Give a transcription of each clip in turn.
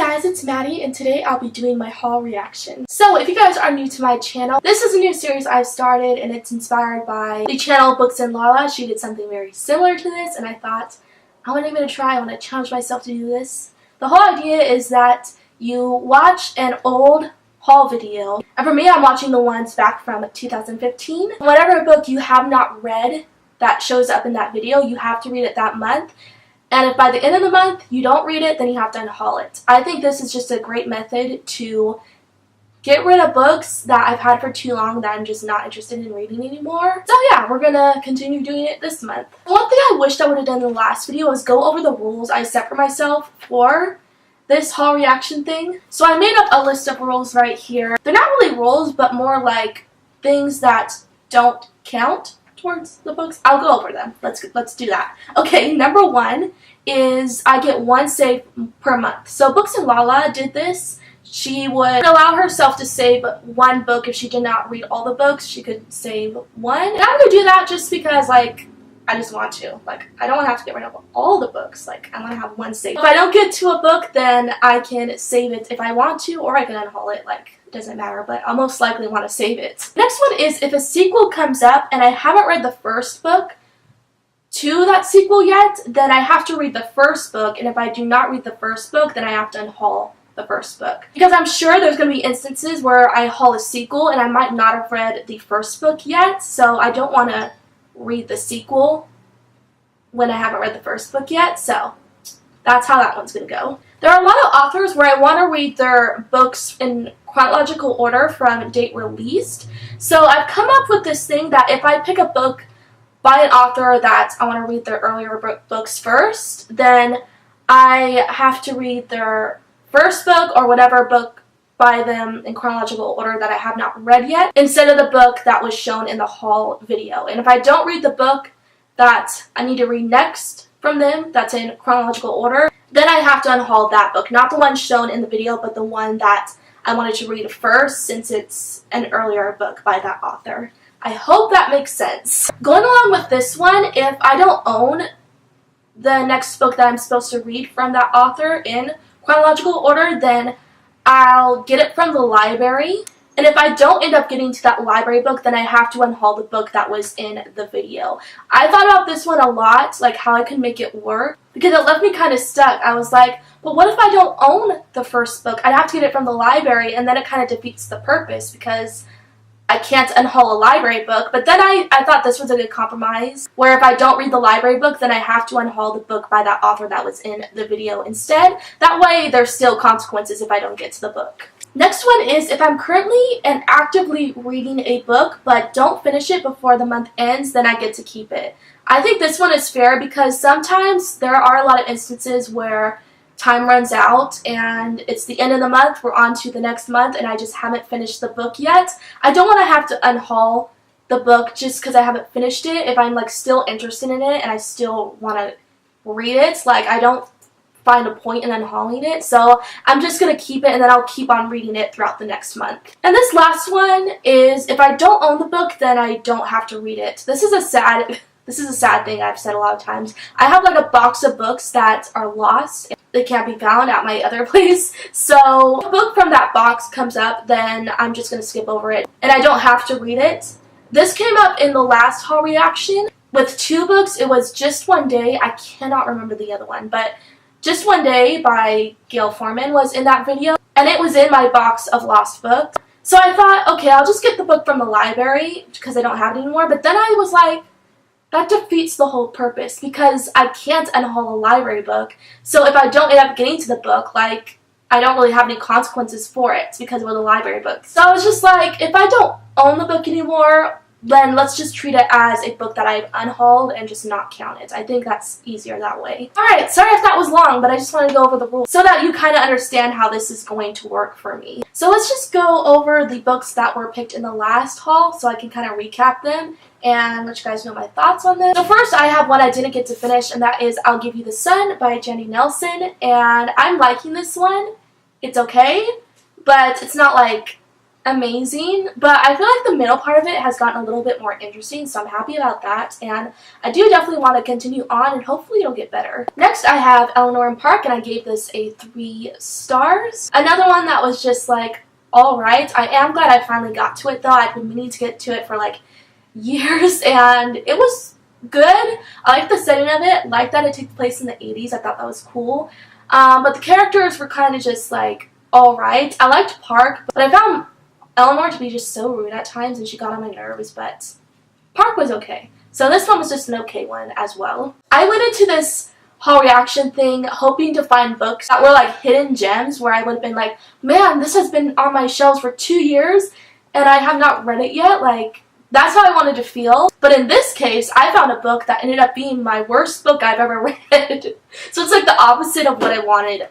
guys, it's Maddie, and today I'll be doing my haul reaction. So if you guys are new to my channel, this is a new series I've started and it's inspired by the channel Books and Lala. She did something very similar to this and I thought, I want to give it a try. I want to challenge myself to do this. The whole idea is that you watch an old haul video, and for me I'm watching the ones back from 2015. Whatever book you have not read that shows up in that video, you have to read it that month. And if by the end of the month you don't read it, then you have to unhaul it. I think this is just a great method to get rid of books that I've had for too long that I'm just not interested in reading anymore. So yeah, we're gonna continue doing it this month. One thing I wished I would have done in the last video was go over the rules I set for myself for this haul reaction thing. So I made up a list of rules right here. They're not really rules, but more like things that don't count towards the books. I'll go over them. Let's do that. Okay, number one is I get one save per month. So Books and Lala did this. She would allow herself to save one book. If she did not read all the books, she could save one. And I'm gonna do that just because, like, I just want to. Like, I don't want to have to get rid of all the books. Like, I want to have one save. If I don't get to a book, then I can save it if I want to, or I can unhaul it. Like, it doesn't matter, but I'll most likely want to save it. Next one is if a sequel comes up and I haven't read the first book to that sequel yet, then I have to read the first book, and if I do not read the first book, then I have to unhaul the first book. Because I'm sure there's going to be instances where I haul a sequel and I might not have read the first book yet, so I don't want to read the sequel when I haven't read the first book yet, so that's how that one's going to go. There are a lot of authors where I want to read their books in chronological order from date released, so I've come up with this thing that if I pick a book by an author that I want to read their earlier books first, then I have to read their first book or whatever book by them in chronological order that I have not read yet, instead of the book that was shown in the haul video. And if I don't read the book that I need to read next from them that's in chronological order, then I have to unhaul that book. Not the one shown in the video, but the one that I wanted to read first, since it's an earlier book by that author. I hope that makes sense. Going along with this one, if I don't own the next book that I'm supposed to read from that author in chronological order, then I'll get it from the library, and if I don't end up getting to that library book, then I have to unhaul the book that was in the video. I thought about this one a lot, like how I could make it work, because it left me kind of stuck. I was like, but what if I don't own the first book? I'd have to get it from the library, and then it kind of defeats the purpose, because I can't unhaul a library book. But then I thought this was a good compromise, where if I don't read the library book, then I have to unhaul the book by that author that was in the video instead. That way there's still consequences if I don't get to the book. Next one is if I'm currently and actively reading a book but don't finish it before the month ends, then I get to keep it. I think this one is fair because sometimes there are a lot of instances where time runs out and it's the end of the month, we're on to the next month, and I just haven't finished the book yet. I don't want to have to unhaul the book just because I haven't finished it if I'm like still interested in it and I still want to read it. Like, I don't find a point in unhauling it, so I'm just going to keep it and then I'll keep on reading it throughout the next month. And this last one is if I don't own the book, then I don't have to read it. This is a sad thing I've said a lot of times. I have like a box of books that are lost. They can't be found at my other place. So if a book from that box comes up, then I'm just going to skip over it and I don't have to read it. This came up in the last haul reaction. With two books, it was Just One Day. I cannot remember the other one, but Just One Day by Gail Foreman was in that video, and it was in my box of lost books. So I thought, okay, I'll just get the book from the library because I don't have it anymore. But then I was like, that defeats the whole purpose because I can't unhaul a library book. So if I don't end up getting to the book, like, I don't really have any consequences for it because it was a library book. So I was just like, if I don't own the book anymore, then let's just treat it as a book that I've unhauled and just not count it. I think that's easier that way. Alright, sorry if that was long, but I just wanted to go over the rules so that you kind of understand how this is going to work for me. So let's just go over the books that were picked in the last haul so I can kind of recap them and let you guys know my thoughts on this. So first, I have one I didn't get to finish, and that is I'll Give You the Sun by Jenny Nelson, and I'm liking this one. It's okay, but it's not like amazing, but I feel like the middle part of it has gotten a little bit more interesting, so I'm happy about that, and I do definitely want to continue on, and hopefully it'll get better. Next, I have Eleanor and Park, and I gave this a 3 stars. Another one that was just like alright. I am glad I finally got to it though. I've been meaning to get to it for like years, and it was good. I like the setting of it, like that it takes place in the 80s. I thought that was cool. But the characters were kind of just like alright. I liked Park, but I found Eleanor to be just so rude at times, and she got on my nerves, but Park was okay. So this one was just an okay one as well. I went into this haul reaction thing hoping to find books that were like hidden gems, where I would have been like, man, this has been on my shelves for 2 years and I have not read it yet. Like, that's how I wanted to feel. But in this case, I found a book that ended up being my worst book I've ever read. So it's like the opposite of what I wanted.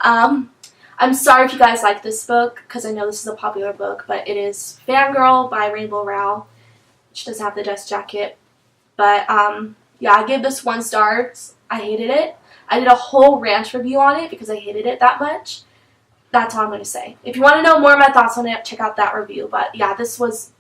I'm sorry if you guys like this book, because I know this is a popular book, but it is Fangirl by Rainbow Rowell, which doesn't have the dust jacket. But yeah, I gave this 1 star. I hated it. I did a whole rant review on it because I hated it that much. That's all I'm going to say. If you want to know more of my thoughts on it, check out that review. But yeah, this was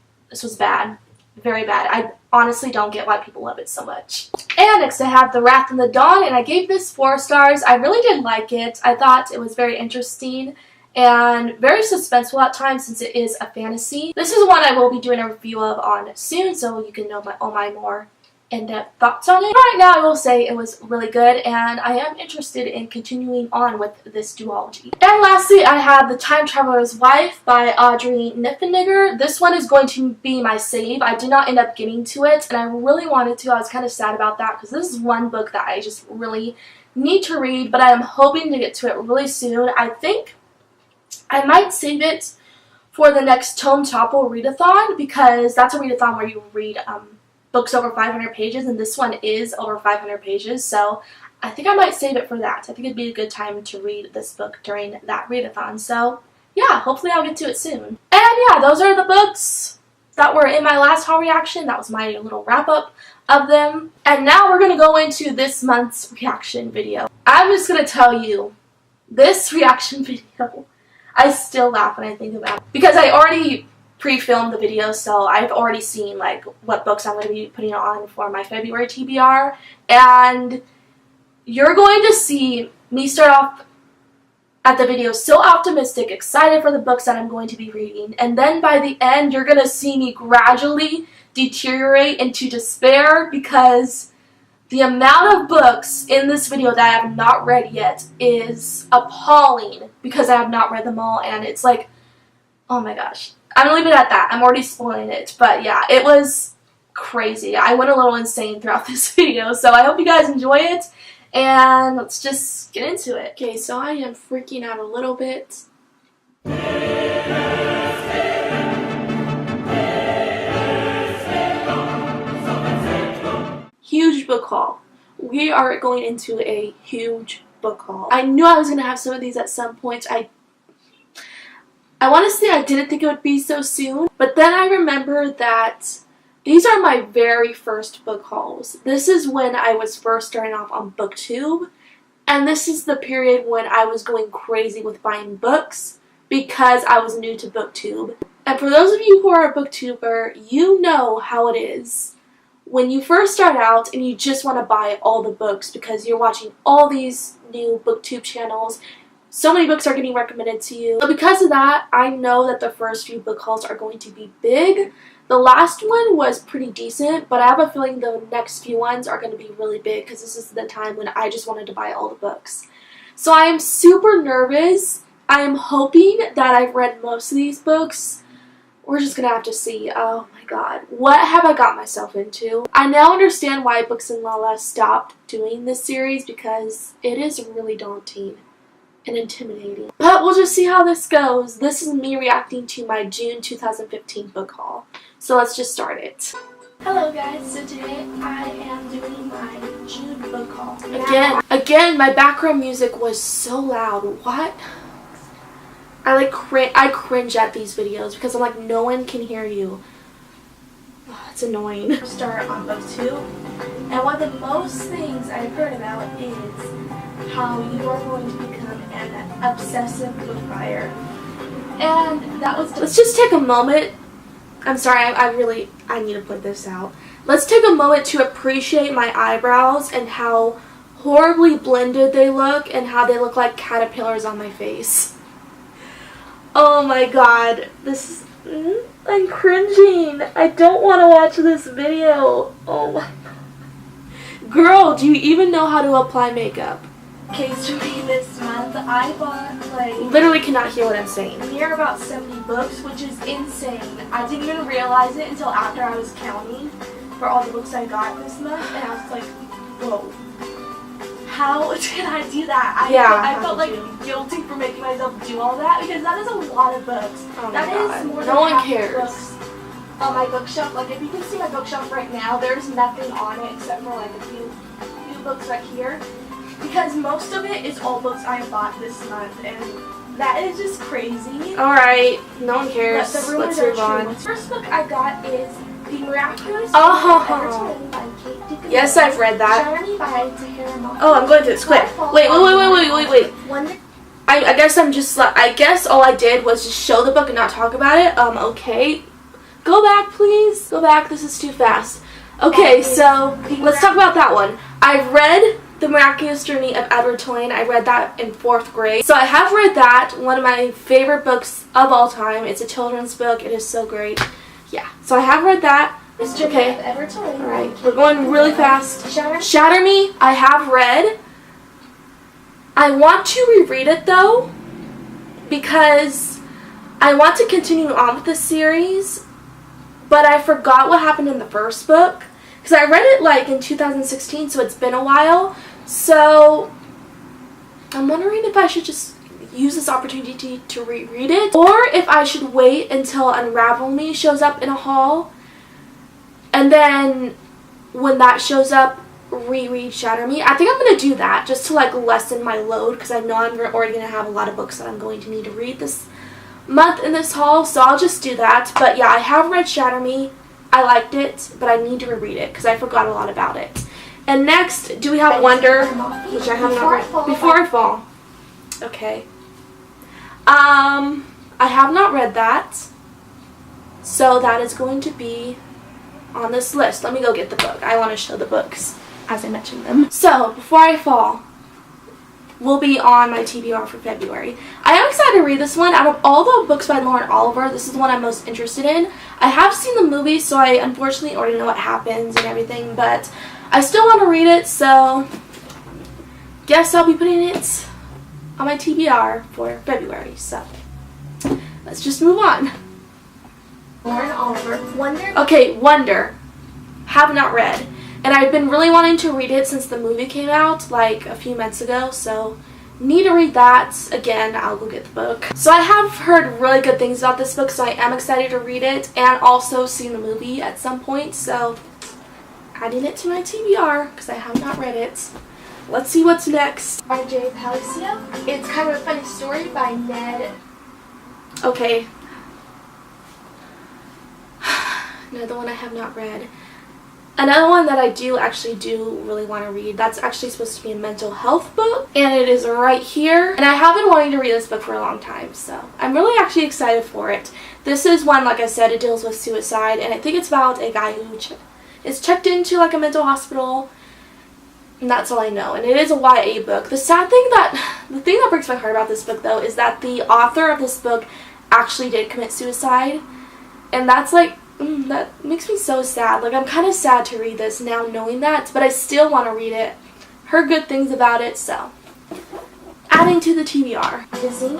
bad. Very bad. I honestly don't get why people love it so much. And next I have The Wrath and the Dawn, and I gave this 4 stars. I really did like it. I thought it was very interesting and very suspenseful at times, since it is a fantasy. This is one I will be doing a review of on soon, so you can know all my more in-depth thoughts on it. Right now I will say it was really good, and I am interested in continuing on with this duology. And lastly, I have The Time Traveler's Wife by Audrey Niffenegger. This one is going to be my save. I did not end up getting to it, and I really wanted to. I was kind of sad about that, because this is one book that I just really need to read, but I am hoping to get to it really soon. I think I might save it for the next Tome Topple readathon, because that's a readathon where you read books over 500 pages, and this one is over 500 pages, so I think I might save it for that. I think it'd be a good time to read this book during that readathon, so yeah, hopefully I'll get to it soon. And yeah, those are the books that were in my last haul reaction. That was my little wrap-up of them. And now we're going to go into this month's reaction video. I'm just going to tell you, this reaction video, I still laugh when I think about it, because I already pre-filmed the video, so I've already seen like what books I'm going to be putting on for my February TBR, and you're going to see me start off at the video so optimistic, excited for the books that I'm going to be reading, and then by the end you're going to see me gradually deteriorate into despair, because the amount of books in this video that I have not read yet is appalling, because I have not read them all, and it's like, oh my gosh. I'm going to leave it at that. I'm already spoiling it. But yeah, it was crazy. I went a little insane throughout this video. So I hope you guys enjoy it. And let's just get into it. Okay, so I am freaking out a little bit. Huge book haul. We are going into a huge book haul. I knew I was going to have some of these at some point. I want to say I didn't think it would be so soon, but then I remembered that these are my very first book hauls. This is when I was first starting off on BookTube, and this is the period when I was going crazy with buying books because I was new to BookTube. And for those of you who are a BookTuber, you know how it is when you first start out and you just want to buy all the books because you're watching all these new BookTube channels. So many books are getting recommended to you. So because of that, I know that the first few book hauls are going to be big. The last one was pretty decent, but I have a feeling the next few ones are going to be really big, because this is the time when I just wanted to buy all the books. So I am super nervous. I am hoping that I've read most of these books. We're just going to have to see. Oh my god. What have I got myself into? I now understand why Books and Lala stopped doing this series, because it is really daunting and intimidating. But we'll just see how this goes. This is me reacting to my June 2015 book haul. So let's just start it. Hello guys, so today I am doing my June book haul. Again, my background music was so loud. What? I cringe at these videos because I'm like, no one can hear you. Oh, it's annoying. Start on book 2. And one of the most things I've heard about is how you are going to become an obsessive book buyer. And that was... Let's just take a moment. I'm sorry, I need to point this out. Let's take a moment to appreciate my eyebrows and how horribly blended they look and how they look like caterpillars on my face. Oh my god. This is... I'm cringing. I don't want to watch this video. Oh my god. Girl, do you even know how to apply makeup? Okay, so this month I bought like... Literally cannot hear what I'm saying. Near about 70 books, which is insane. I didn't even realize it until after I was counting for all the books I got this month, and I was like, whoa. How did I do that? I felt like guilty for making myself do all that because that is a lot of books. Oh that is more than half the books on my bookshelf. Like if you can see my bookshelf right now, there's nothing on it except for like a few books right here. Because most of it is all books I bought this month, and that is just crazy. Alright, no one cares. Let's move on. The first book I got is The Miraculous Ever-Told by Kate. Yes, I've read that. Oh, I'm going to quit. Wait. I guess I'm just like, I guess all I did was just show the book and not talk about it. Okay. Go back, please. Go back. This is too fast. Okay, so let's talk about that one. I've read The Miraculous Journey of Edward Tulane. I read that in 4th grade. So I have read that, one of my favorite books of all time. It's a children's book. It is so great. Yeah, so I have read that. Okay, alright, we're going really fast. Shatter Me, I have read. I want to reread it though, because I want to continue on with the series, but I forgot what happened in the first book. Because I read it like in 2016, so it's been a while. So I'm wondering if I should just use this opportunity to reread it, or if I should wait until Unravel Me shows up in a haul, and then when that shows up, reread Shatter Me. I think I'm going to do that just to like lessen my load, because I know I'm already going to have a lot of books that I'm going to need to read this month in this haul, so I'll just do that. But yeah, I have read Shatter Me. I liked it, but I need to reread it because I forgot a lot about it. And next, do we have Wonder, which I have not read. Before I Fall. Okay. I have not read that, so that is going to be on this list. Let me go get the book. I want to show the books as I mentioned them. So, Before I Fall will be on my TBR for February. I am excited to read this one. Out of all the books by Lauren Oliver, this is the one I'm most interested in. I have seen the movie, so I unfortunately already know what happens and everything, but I still want to read it, so guess I'll be putting it on my TBR for February. So let's just move on. Lauren Oliver, Wonder. Okay, Wonder. Have not read. And I've been really wanting to read it since the movie came out like a few months ago, so need to read that. Again, I'll go get the book. So I have heard really good things about this book, so I am excited to read it and also see the movie at some point, so adding it to my TBR because I have not read it. Let's see what's next. R.J. Palacio. It's Kind of a Funny Story by Ned. Okay. Another one I have not read. Another one that I do really want to read, that's actually supposed to be a mental health book, and it is right here. And I have been wanting to read this book for a long time, so I'm really actually excited for it. This is one, like I said, it deals with suicide, and I think it's about a guy who is checked into like a mental hospital, and that's all I know. And it is a YA book. The thing that breaks my heart about this book though is that the author of this book actually did commit suicide, and that's like, that makes me so sad. Like, I'm kind of sad to read this now knowing that, but I still want to read it. Heard good things about it, so adding to the TBR. Disney,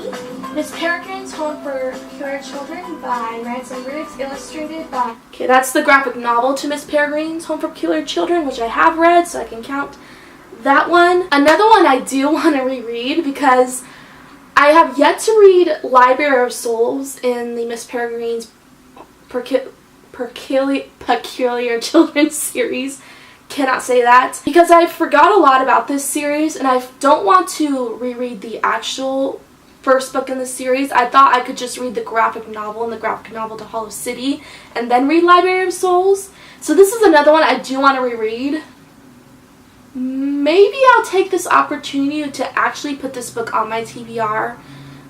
Miss Peregrine's Home for Peculiar Children by Ransom Riggs, illustrated by... Okay, that's the graphic novel to Miss Peregrine's Home for Peculiar Children, which I have read, so I can count that one. Another one I do want to reread because I have yet to read Library of Souls in the Miss Peregrine's Peculiar Children series. Cannot say that because I forgot a lot about this series, and I don't want to reread the actual first book in the series. I thought I could just read the graphic novel and the graphic novel to Hollow City and then read Library of Souls. So this is another one I do want to reread. Maybe I'll take this opportunity to actually put this book on my TBR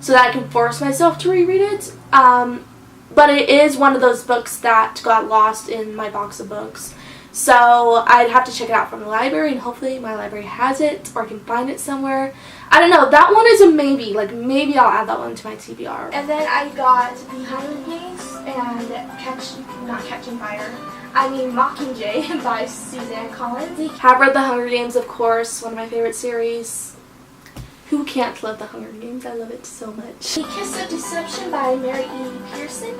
so that I can force myself to reread it. But it is one of those books that got lost in my box of books. So I'd have to check it out from the library, and hopefully my library has it or I can find it somewhere. I don't know. That one is a maybe. Like, maybe I'll add that one to my TBR. And then I got The Hunger Games and Mockingjay by Suzanne Collins. Have read The Hunger Games, of course. One of my favorite series. Who can't love The Hunger Games? I love it so much. The Kiss of Deception by Mary E. Pearson.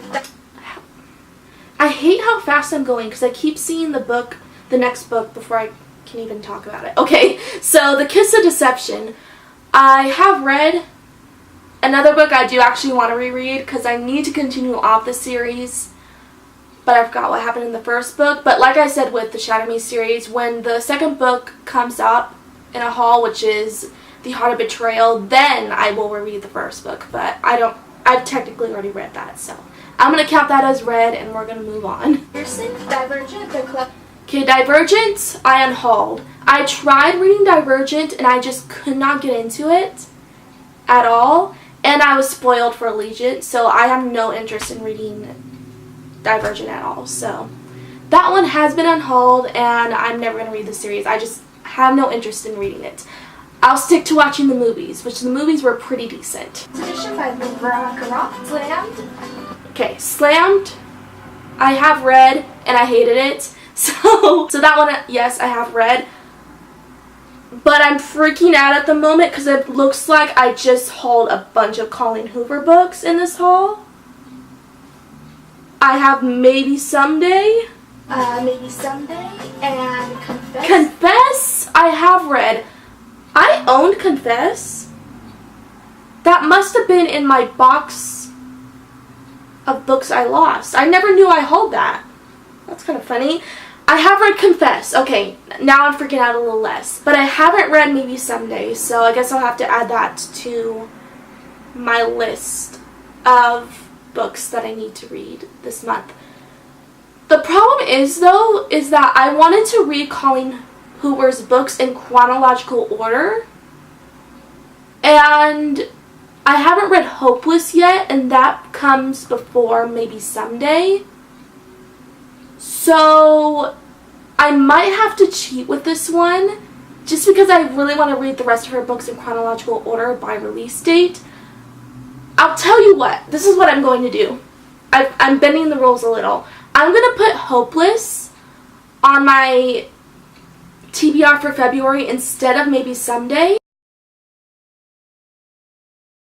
I hate how fast I'm going because I keep seeing the next book before I can even talk about it. Okay, so The Kiss of Deception. I have read another book I do actually want to reread because I need to continue off the series, but I forgot what happened in the first book. But like I said with the Shatter Me series, when the second book comes up in a haul, which is The Heart of Betrayal, then I will reread the first book, but I've technically already read that, so I'm going to count that as read, and we're going to move on. Divergent, The Club. Okay, Divergent, I unhauled. I tried reading Divergent, and I just could not get into it at all, and I was spoiled for Allegiant, so I have no interest in reading Divergent at all, so that one has been unhauled, and I'm never going to read the series. I just have no interest in reading it. I'll stick to watching the movies, which the movies were pretty decent. Edition by Veronica Roth. Slammed. Okay, Slammed, I have read, and I hated it. So that one, yes, I have read. But I'm freaking out at the moment because it looks like I just hauled a bunch of Colleen Hoover books in this haul. I have Maybe Someday. Maybe Someday and Confess. Confess, I have read. I owned Confess. That must have been in my box of books I lost. I never knew I hauled that. That's kind of funny. I have read Confess. Okay, now I'm freaking out a little less. But I haven't read Maybe Someday, so I guess I'll have to add that to my list of books that I need to read this month. The problem is, though, is that I wanted to read Colleen Hoover's books in chronological order, and I haven't read Hopeless yet, and that comes before Maybe Someday. So I might have to cheat with this one just because I really want to read the rest of her books in chronological order by release date. I'll tell you what, this is what I'm going to do. I'm bending the rules a little. I'm going to put Hopeless on my TBR for February instead of Maybe Someday.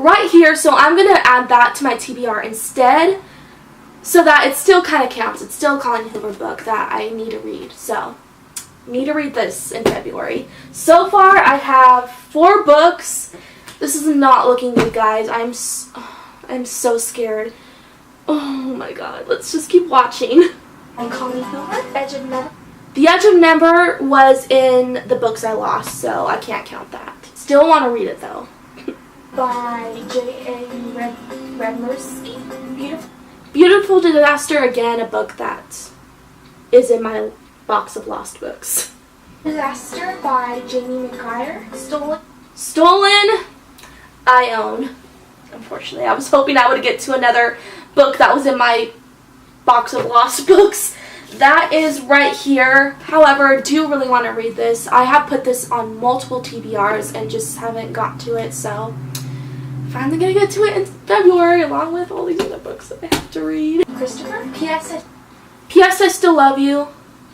Right here, so I'm going to add that to my TBR instead so that it still kind of counts. It's still a Colleen Hoover book that I need to read. So, need to read this in February. So far, I have 4 books. This is not looking good, guys. I'm so scared. Oh my god. Let's just keep watching. And Colleen Hoover, Edge of Never. The Edge of Never was in the books I lost, so I can't count that. Still want to read it, though. By J.A. Redmercy. Beautiful Disaster, again, a book that is in my box of lost books. Disaster by Jamie McGuire. Stolen, I own. Unfortunately, I was hoping I would get to another book that was in my box of lost books. That is right here. However, I do really want to read this. I have put this on multiple TBRs and just haven't got to it, so finally gonna get to it in February along with all these other books that I have to read. Christopher, P.S. I Still Love You.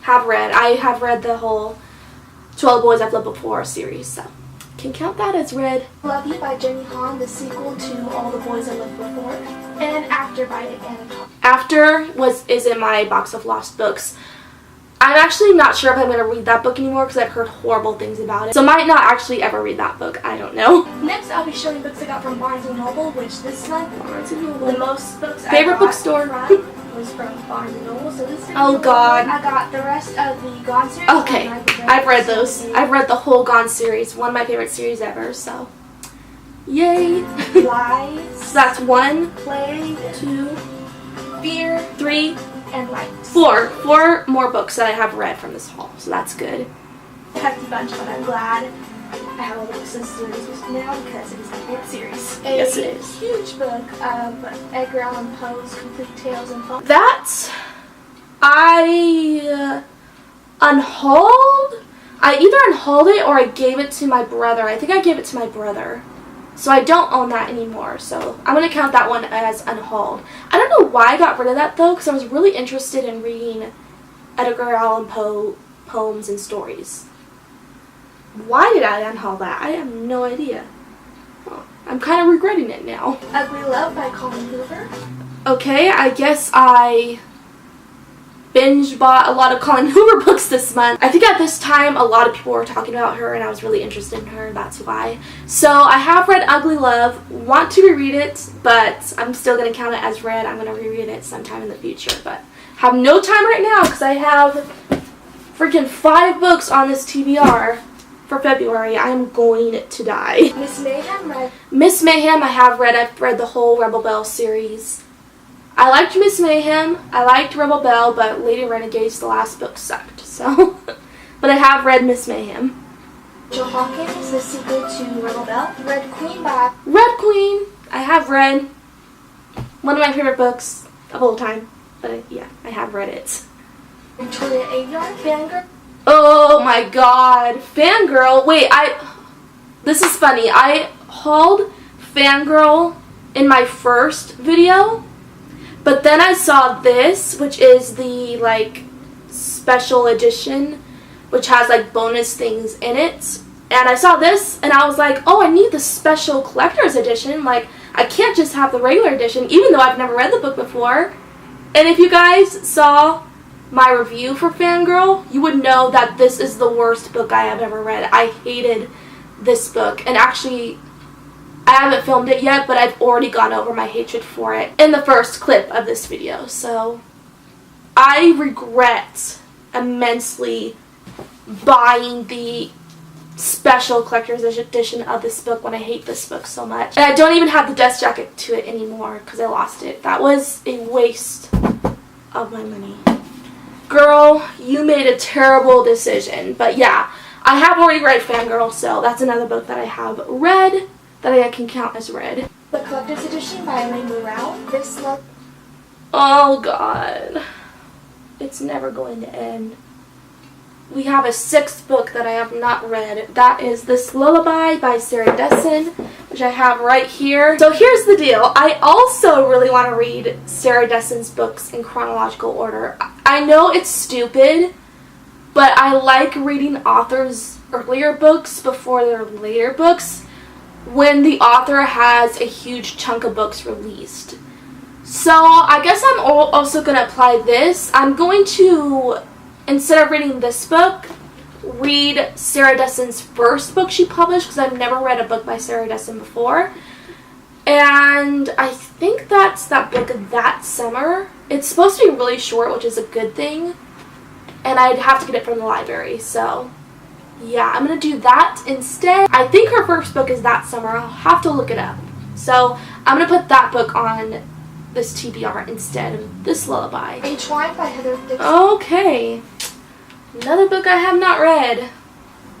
I have read the whole 12 Boys I've Loved Before series, so can count that as read. Love You by Jenny Han, the sequel to All the Boys I Loved Before. And After by Anna Todd. After is in my box of lost books. I'm actually not sure if I'm going to read that book anymore because I've heard horrible things about it. So I might not actually ever read that book. I don't know. Next, I'll be showing books I got from Barnes & Noble, which this month, the most books Favorite I got bookstore. was from Barnes & Noble. So this is Oh god. I got the rest of the Gone series. Okay, I've read those. I've read the whole Gone series. One of my favorite series ever, so. Yay. Lies. So that's 1, Plague. 2, Fear. 3, And Light. 4 more books that I have read from this haul, so that's good. A hefty bunch, but I'm glad. I have all the books in the series now because it is my favorite series. Yes, it is. Huge book of Edgar Allan Poe's Complete Tales and Poems. That I unhauled. I either unhauled it or I gave it to my brother. I think I gave it to my brother. So I don't own that anymore. So I'm going to count that one as unhauled. I don't know why I got rid of that though, because I was really interested in reading Edgar Allan Poe poems and stories. Why did I unhaul that? I have no idea. Well, I'm kind of regretting it now. Ugly Love by Colin Hoover. Okay, I guess I binge bought a lot of Colin Hoover books this month. I think at this time a lot of people were talking about her and I was really interested in her, that's why. So I have read Ugly Love, want to reread it, but I'm still going to count it as read. I'm going to reread it sometime in the future, but have no time right now because I have freaking 5 books on this TBR for February. I am going to die. Miss Mayhem read. Miss Mayhem I have read. I've read the whole Rebel Belle series. I liked Miss Mayhem, I liked Rebel Belle, but Lady Renegade's the last book sucked, so. But I have read Miss Mayhem. Joe Hawkins, The Secret to Rebel Belle. Red Queen by. Red Queen, I have read. One of my favorite books of all time, but yeah, I have read it. Victoria Aveyard, Fangirl. Oh my god, Fangirl. Wait, this is funny. I hauled Fangirl in my first video. But then I saw this, which is the, like, special edition, which has, like, bonus things in it. And I saw this, and I was like, oh, I need the special collector's edition. Like, I can't just have the regular edition, even though I've never read the book before. And if you guys saw my review for Fangirl, you would know that this is the worst book I have ever read. I hated this book. And actually, I haven't filmed it yet, but I've already gone over my hatred for it in the first clip of this video. So I regret immensely buying the special collector's edition of this book when I hate this book so much. And I don't even have the dust jacket to it anymore because I lost it. That was a waste of my money. Girl, you made a terrible decision. But yeah, I have already read Fangirl, so that's another book that I have read that I can count as read. The Collector's Edition by Elaine Morrell. This love. Oh god. It's never going to end. We have a 6th book that I have not read. That is This Lullaby by Sarah Dessen, which I have right here. So here's the deal. I also really want to read Sarah Dessen's books in chronological order. I know it's stupid, but I like reading authors' earlier books before their later books when the author has a huge chunk of books released. So I guess I'm also going to apply this. I'm going to, instead of reading this book, read Sarah Dessen's first book she published, because I've never read a book by Sarah Dessen before. And I think that's that book that summer. It's supposed to be really short, which is a good thing. And I'd have to get it from the library, so yeah, I'm going to do that instead. I think her first book is that summer. I'll have to look it up. So I'm going to put that book on this TBR instead of This Lullaby. H.Y. by Heather Dixon. Okay. Another book I have not read.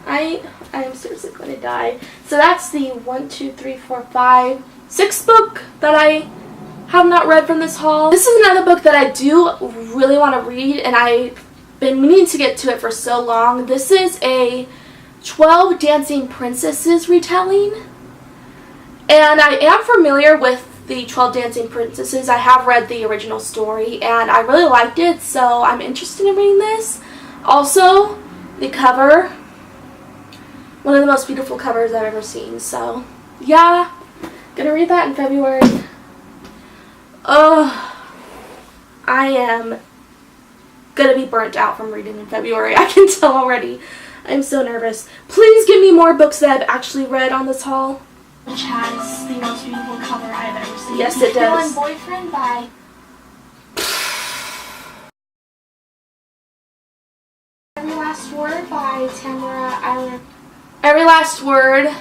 I am seriously going to die. So that's the 1, 2, 3, 4, 5, 6th book that I have not read from this haul. This is another book that I do really want to read, and I've been meaning to get to it for so long. This is a 12 Dancing Princesses retelling, and I am familiar with the 12 Dancing Princesses. I have read the original story and I really liked it, so I'm interested in reading this. Also, the cover, one of the most beautiful covers I've ever seen, so yeah, gonna read that in February. Oh, I am gonna be burnt out from reading in February. I can tell already. I'm so nervous. Please give me more books that I've actually read on this haul. Which has the most beautiful cover I've ever seen. Yes, it does. Villain Boyfriend by Every Last Word by Tamara Island. Every Last Word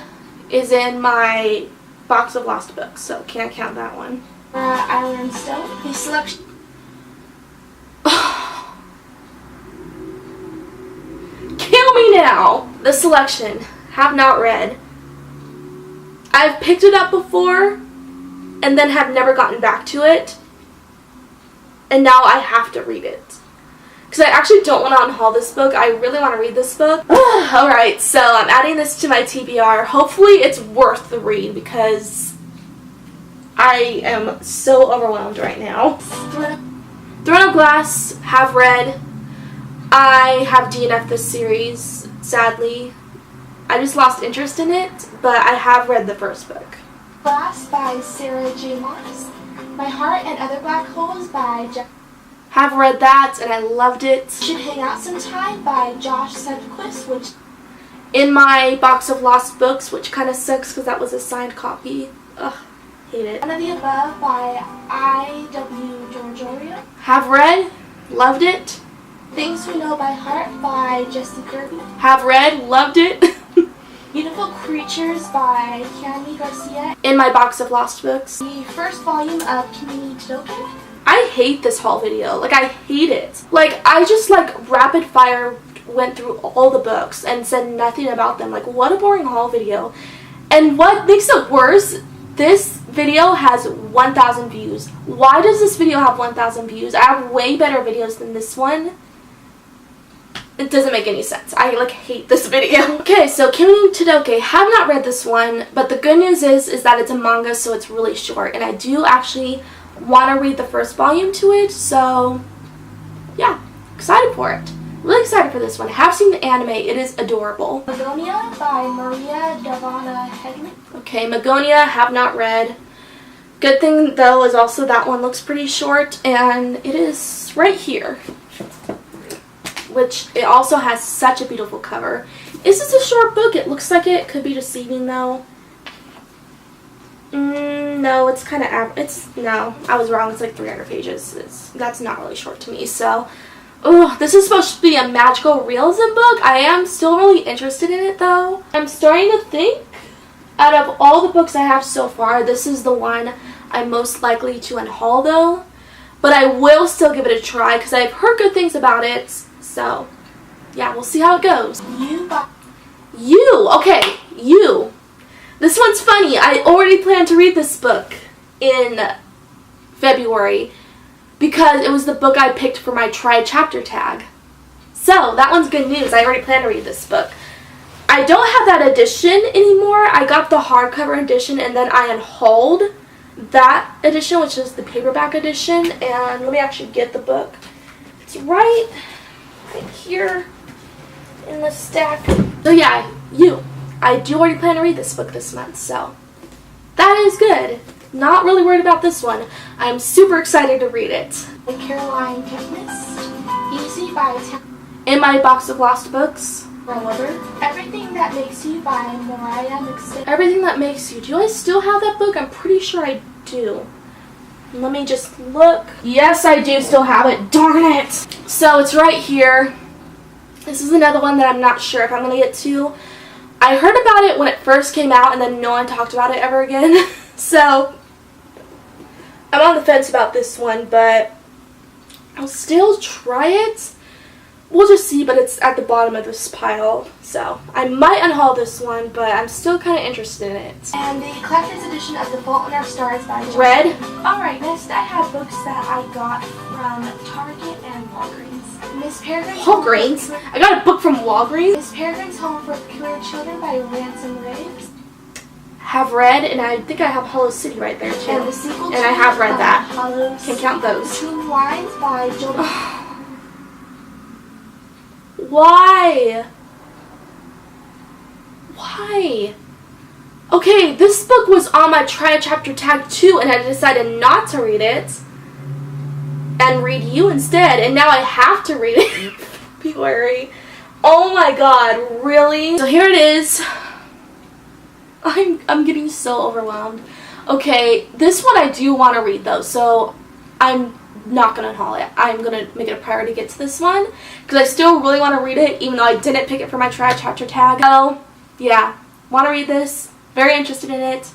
is in my box of lost books, so can't count that one. Island Stone. The selection. Kill me now! The Selection Have not read. I've picked it up before and then have never gotten back to it. And now I have to read it. Because I actually don't want to unhaul this book. I really want to read this book. Alright, so I'm adding this to my TBR. Hopefully it's worth the read because I am so overwhelmed right now. Throne of Glass, have read. I have DNF'd this series, sadly. I just lost interest in it, but I have read the first book. Glass by Sarah J. Maas. My Heart and Other Black Holes by Jeff. Have read that, and I loved it. Should Hang Out Sometime by Josh Sedgwick, which... In my box of lost books, which kind of sucks because that was a signed copy. Ugh, hate it. None of the Above by I.W. Georgio. Have read, loved it. Things We Know by Heart by Jessie Kirby. Have read, loved it. Beautiful Creatures by Cami Garcia. In my box of lost books. The first volume of Kimi Todoke. I hate this haul video. Like, I hate it. Like, I just, like, rapid fire went through all the books and said nothing about them. Like, what a boring haul video. And what makes it worse, this video has 1,000 views. Why does this video have 1,000 views? I have way better videos than this one. It doesn't make any sense. I, like, hate this video. Okay, so Kimi Todoke. Have not read this one, but the good news is that it's a manga, so it's really short. And I do actually want to read the first volume to it, so yeah, excited for it. Really excited for this one. Have seen the anime. It is adorable. Magonia by Maria Davana Hegman. Okay, Magonia. Have not read. Good thing, though, is also that one looks pretty short, and it is right here. Which, it also has such a beautiful cover. Is this a short book? It looks like it. Could be deceiving, though. No, it's kind of, no, I was wrong. It's like 300 pages. That's not really short to me, so. This is supposed to be a magical realism book. I am still really interested in it, though. I'm starting to think, out of all the books I have so far, this is the one I'm most likely to unhaul, though. But I will still give it a try, because I've heard good things about it. So, yeah, we'll see how it goes. Okay, You. This one's funny. I already planned to read this book in February because it was the book I picked for my try chapter tag. So, that one's good news. I already planned to read this book. I don't have that edition anymore. I got the hardcover edition and then I unhauled that edition, which is the paperback edition. And let me actually get the book. It's right here in the stack. So yeah, You. I do already plan to read this book this month, so that is good. Not really worried about this one. I'm super excited to read it. The Caroline Tempest. Easy by In my box of lost books. Everything That Makes You by Mariah McStay. Everything That Makes You. Do I still have that book? I'm pretty sure I do. Let me just look. Yes, I do still have it. Darn it! So it's right here. This is another one that I'm not sure if I'm going to get to. I heard about it when it first came out and then no one talked about it ever again. So, I'm on the fence about this one, but I'll still try it. We'll just see, but it's at the bottom of this pile. So, I might unhaul this one, but I'm still kind of interested in it. And the collector's edition of The Fault in Our Stars by John. Read. Alright, next I have books that I got from Target and Walgreens. Miss Peregrine's Walgreens? I got a book from Walgreens? Miss Peregrine's Home for Peculiar Children by Ransom Graves. Have read, and I think I have Hollow City right there too. And the sequel and I have read that. Hollow Can count those. Between Lines by Joel. Why? Why? Okay, this book was on my try chapter tag too, and I decided not to read it and read You instead, and now I have to read it in February. Oh my god, really? So here it is. I'm getting so overwhelmed. Okay, this one I do want to read though, so I'm not going to haul it. I'm going to make it a priority to get to this one because I still really want to read it even though I didn't pick it for my try chapter tag. So, yeah, want to read this. Very interested in it.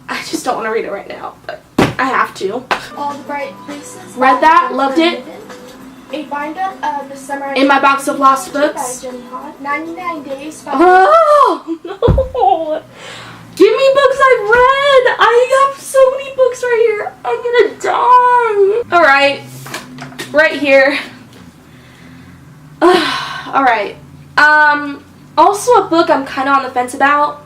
I just don't want to read it right now, but I have to. All the Bright Places. Read that, loved it. A bind-up of the summer... In my box of lost books. By Jenny Hahn. 99 Days by... Oh, no. Give me books I've read. I have so many books right here. I'm gonna die. Alright. Right here. Alright. Also a book I'm kind of on the fence about.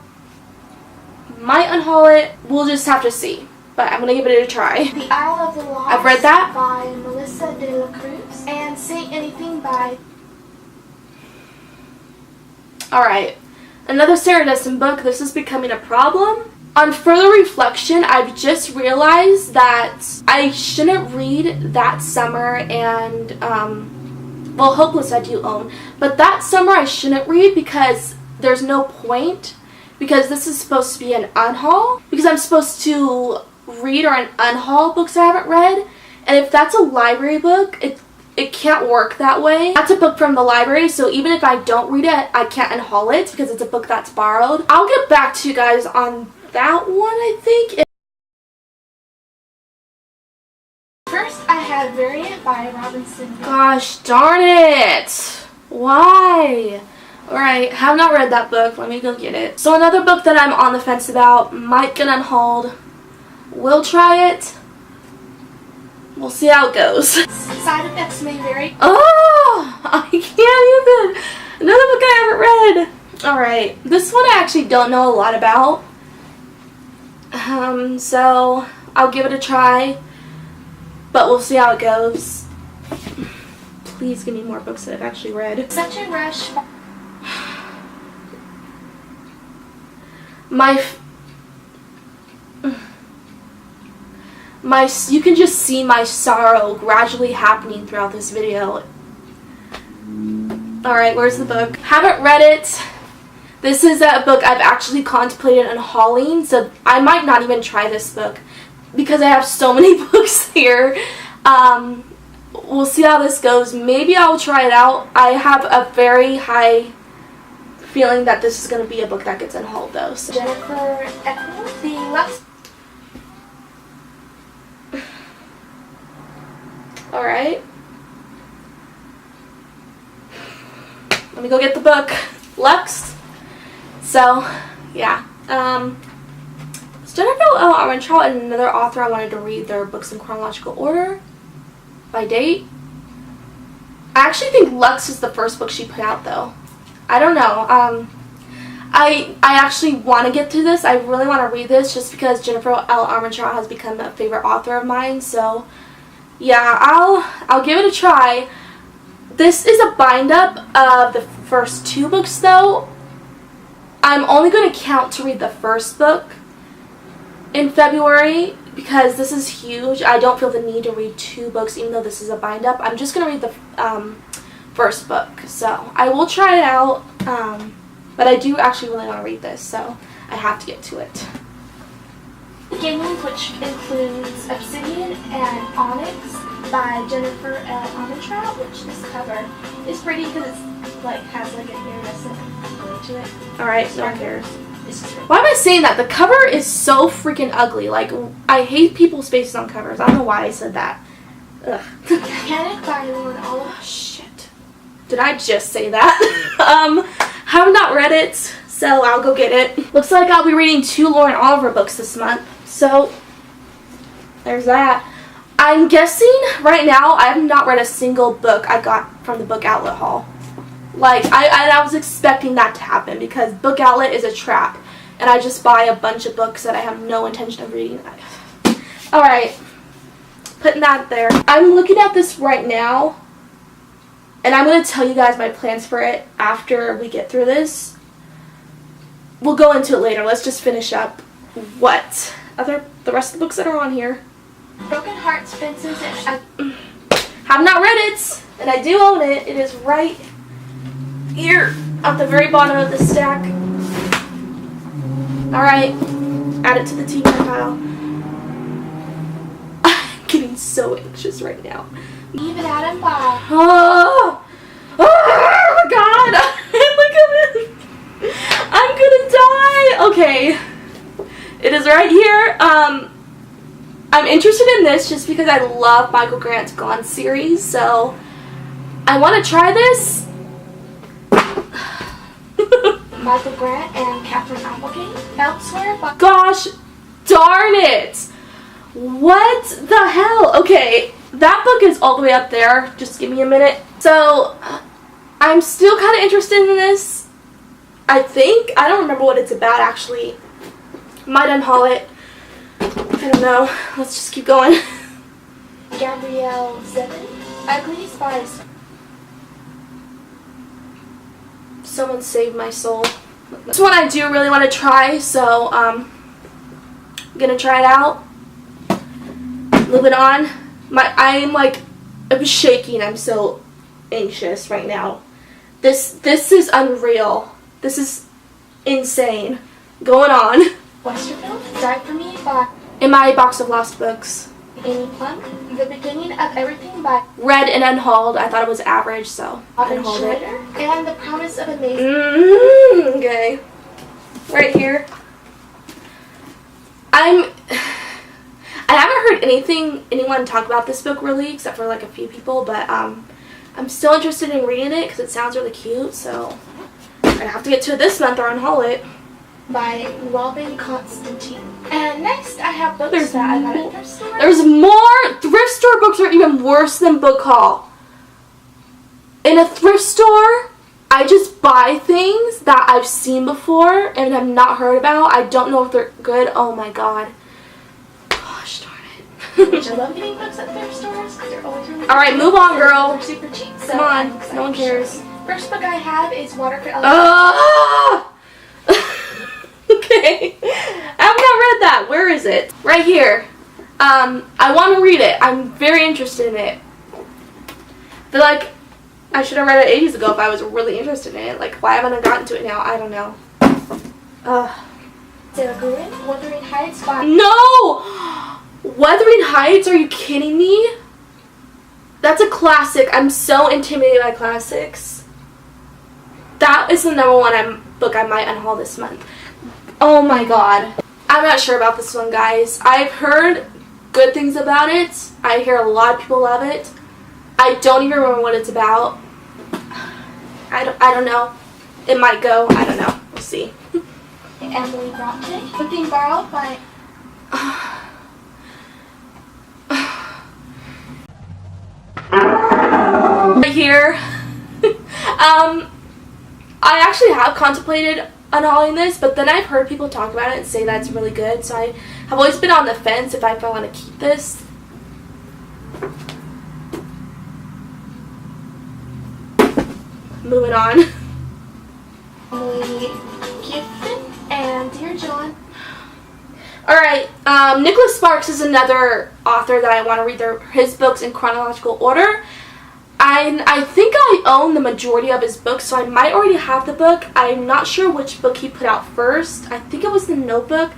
Might unhaul it. We'll just have to see. But I'm gonna give it a try. The Isle of the Lost. I've read that. By Melissa de la Cruz. And Say Anything by... Alright. Another Sarah Destin book. This is becoming a problem. On further reflection, I've just realized that I shouldn't read That Summer and, well, Hopeless I do own. But That Summer I shouldn't read because there's no point. Because this is supposed to be an unhaul. Because I'm supposed to read or unhaul books I haven't read. And if that's a library book, it can't work that way. That's a book from the library, so even if I don't read it, I can't unhaul it because it's a book that's borrowed. I'll get back to you guys on that one, I think. First, I have Variant by Robinson. Gosh darn it! Why? Alright, have not read that book. Let me go get it. So another book that I'm on the fence about, might get unhauled. Will try it. We'll see how it goes. Side effects may vary. Oh! I can't even. Another book I haven't read. Alright, this one I actually don't know a lot about. So I'll give it a try. But we'll see how it goes. Please give me more books that I've actually read. Such a Rush. You can just see my sorrow gradually happening throughout this video. Alright, where's the book? Haven't read it. This is a book I've actually contemplated unhauling, so I might not even try this book because I have so many books here. We'll see how this goes. Maybe I'll try it out. I have a very high feeling that this is going to be a book that gets unhauled though. So. Jennifer Eccles, The Lux. Alright. Let me go get the book. Lux. So, yeah. It's Jennifer L. Armentrout and another author I wanted to read their books in chronological order. By date. I actually think Lux is the first book she put out though. I don't know. I actually want to get through this. I really want to read this just because Jennifer L. Armentrout has become a favorite author of mine. So, yeah, I'll give it a try. This is a bind-up of the first two books, though. I'm only going to count to read the first book in February because this is huge. I don't feel the need to read two books, even though this is a bind-up. I'm just going to read the first book. So, I will try it out, but I do actually really want to read this, so I have to get to it. Beginnings, which includes Obsidian and Onyx by Jennifer L. Armentrout, which this cover is pretty because it's like has like an iridescent glow to it. Alright, no one cares. Why am I saying that? The cover is so freaking ugly. Like, I hate people's faces on covers. I don't know why I said that. Ugh. Panic by Lauren Oliver. Oh, shit. Did I just say that? Have not read it, so I'll go get it. Looks like I'll be reading 2 Lauren Oliver books this month. So, there's that. I'm guessing right now I have not read a single book I got from the book outlet haul. Like, I was expecting that to happen because book outlet is a trap. And I just buy a bunch of books that I have no intention of reading. Alright. Putting that there. I'm looking at this right now. And I'm going to tell you guys my plans for it after we get through this. We'll go into it later. Let's just finish up what? The rest of the books that are on here. Broken Hearts, Fences, and... have not read it. And I do own it. It is right here at the very bottom of the stack. Alright. Add it to the TV pile. I'm getting so anxious right now. Eve and Adam by... Oh my god! Look at it! I'm gonna die! Okay. It is right here. I'm interested in this just because I love Michael Grant's Gone series, so I want to try this. Michael Grant and Catherine Applegate. Elsewhere by... Gosh darn it! What the hell? Okay, that book is all the way up there. Just give me a minute. So, I'm still kind of interested in this. I think. I don't remember what it's about, actually. Might unhaul it. I don't know. Let's just keep going. Gabrielle Zevin. Ugly Spies. Someone save my soul. This one I do really want to try, so I'm gonna try it out. Moving on. I'm shaking. I'm so anxious right now. This is unreal. This is insane. Going on. Westerfield, Die For Me by... In my box of lost books. Amy Plump. The Beginning of Everything by... Read and unhauled. I thought it was average, so Robin unhauled it. Schroeder. And The Promise of Amazing... Okay. Right here. I haven't heard anyone talk about this book really, except for like a few people, but I'm still interested in reading it because it sounds really cute, so I have to get to it this month or unhaul it. By Robin Constantine. And next I have books that I got at thrift store. There's more! Thrift store books are even worse than book haul. In a thrift store, I just buy things that I've seen before and have not heard about. I don't know if they're good. Oh my god. Gosh darn it. Which I love getting books at thrift stores because they're always really Alright, move on, girl. They're super cheap. So Come on. No one cares. First book I have is Water for Elephants. Okay. I've not read that. Where is it? Right here. I want to read it. I'm very interested in it. I feel like I should have read it ages ago if I was really interested in it. Like, why haven't I gotten to it now? I don't know. Sarah Gruen, Wuthering Heights by... No! Wuthering Heights? Are you kidding me? That's a classic. I'm so intimidated by classics. That is the #1 book I might unhaul this month. Oh my god. I'm not sure about this one, guys. I've heard good things about it. I hear a lot of people love it. I don't even remember what it's about. I don't know. It might go. I don't know. We'll see. Emily Bronte, Something Borrowed by... Right here. I actually have contemplated unhauling this, but then I've heard people talk about it and say that it's really good, so I have always been on the fence if I want to keep this. Moving on. Emily Giffin and Dear John. Alright, Nicholas Sparks is another author that I want to read his books in chronological order. I think I own the majority of his books, so I might already have the book. I'm not sure which book he put out first. I think it was The Notebook.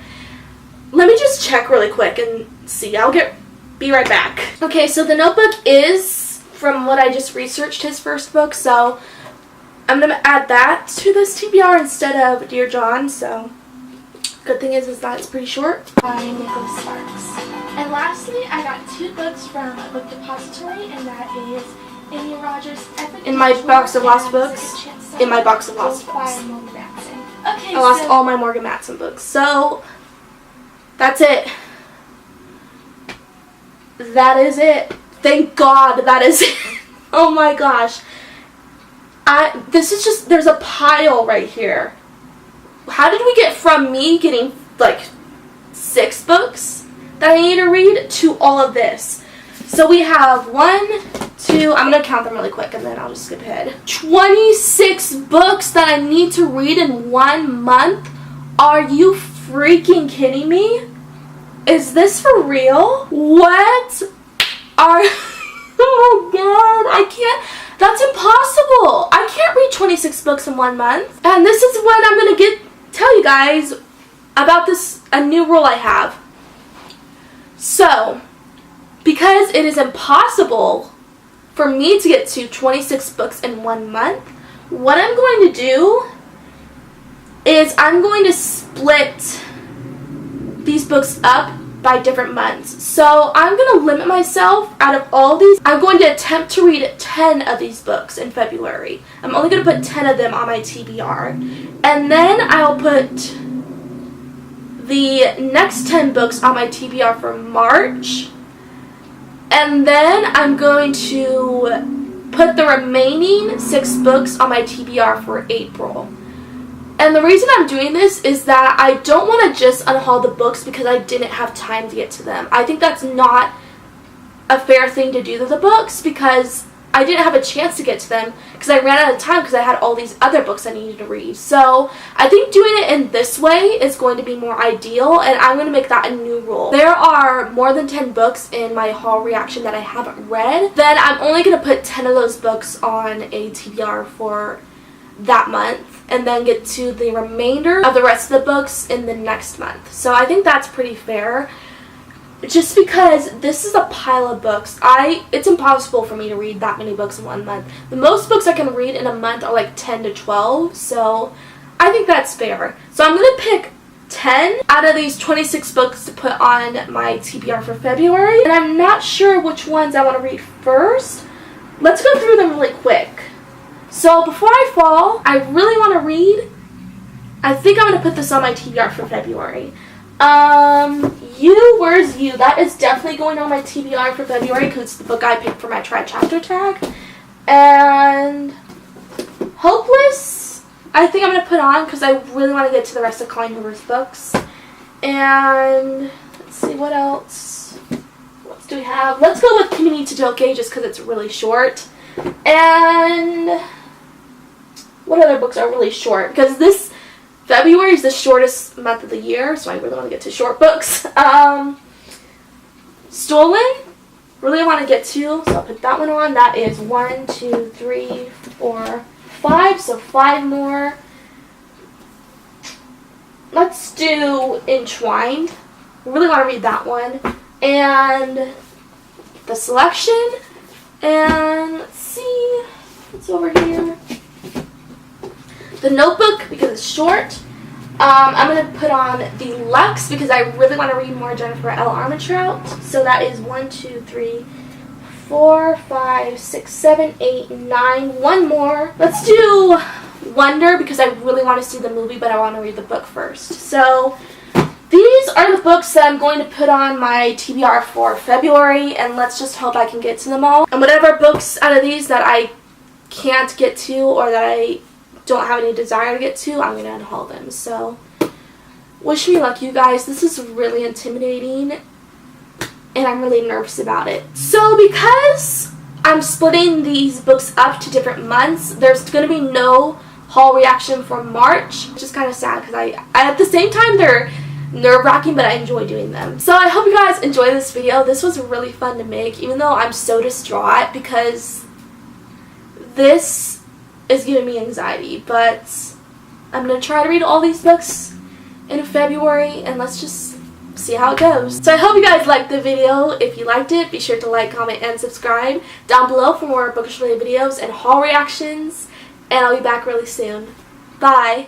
Let me just check really quick and see. Be right back. Okay, so The Notebook is, from what I just researched, his first book, so I'm going to add that to this TBR instead of Dear John, so good thing is that it's pretty short. By Nicholas Sparks. And lastly, I got 2 books from a book depository, and that is Amy Rogers' Epic In my box of lost books. In my box of lost books. By Morgan Matson. Okay, I lost all my Morgan Matson books. So, that's it. That is it. Thank God that is it. Oh my gosh. There's a pile right here. How did we get from me getting like 6 books that I need to read to all of this? So we have 1, 2, I'm going to count them really quick and then I'll just skip ahead. 26 books that I need to read in 1 month? Are you freaking kidding me? Is this for real? What are... Oh my god, I can't... That's impossible. I can't read 26 books in 1 month. And this is when I'm going to tell you guys about a new rule I have. So, because it is impossible for me to get to 26 books in 1 month, what I'm going to do is I'm going to split these books up by different months. So I'm going to limit myself out of all these. I'm going to attempt to read 10 of these books in February. I'm only going to put 10 of them on my TBR. And then I'll put the next 10 books on my TBR for March. And then I'm going to put the remaining 6 books on my TBR for April. And the reason I'm doing this is that I don't want to just unhaul the books because I didn't have time to get to them. I think that's not a fair thing to do to the books because I didn't have a chance to get to them because I ran out of time because I had all these other books I needed to read. So I think doing it in this way is going to be more ideal, and I'm going to make that a new rule. There are more than 10 books in my haul reaction that I haven't read. Then I'm only going to put 10 of those books on a TBR for that month and then get to the remainder of the rest of the books in the next month. So I think that's pretty fair. Just because this is a pile of books. It's impossible for me to read that many books in 1 month. The most books I can read in a month are like 10 to 12, so I think that's fair. So I'm going to pick 10 out of these 26 books to put on my TBR for February, and I'm not sure which ones I want to read first. Let's go through them really quick. So before I fall, I really want to read, I think I'm going to put this on my TBR for February. Where's You? That is definitely going on my TBR for February because it's the book I picked for my Try Chapter tag. And Hopeless, I think I'm going to put on because I really want to get to the rest of Colleen Hoover's books. And let's see, what else? What else do we have? Let's go with Community to Okay just because it's really short. And what other books are really short? Because this February is the shortest month of the year, so I really want to get to short books. Stolen, really want to get to, so I'll put that one on. That is 1, 2, 3, 4, 5, so 5 more. Let's do Entwined. Really want to read that one. And The Selection. And let's see what's over here. The Notebook because it's short. I'm going to put on The Lux because I really want to read more Jennifer L. Armentrout. So that is 1, 2, 3, 4, 5, 6, 7, 8, 9. One more. Let's do Wonder because I really want to see the movie, but I want to read the book first. So these are the books that I'm going to put on my TBR for February, and let's just hope I can get to them all. And whatever books out of these that I can't get to or that I don't have any desire to get to, I'm going to unhaul them. So wish me luck, you guys. This is really intimidating and I'm really nervous about it. So because I'm splitting these books up to different months, there's going to be no haul reaction for March, which is kind of sad because I at the same time they're nerve-wracking, but I enjoy doing them. So I hope you guys enjoy this video. This was really fun to make, even though I'm so distraught because this is giving me anxiety, but I'm going to try to read all these books in February, and let's just see how it goes. So I hope you guys liked the video. If you liked it, be sure to like, comment, and subscribe down below for more bookish related videos and haul reactions, and I'll be back really soon. Bye!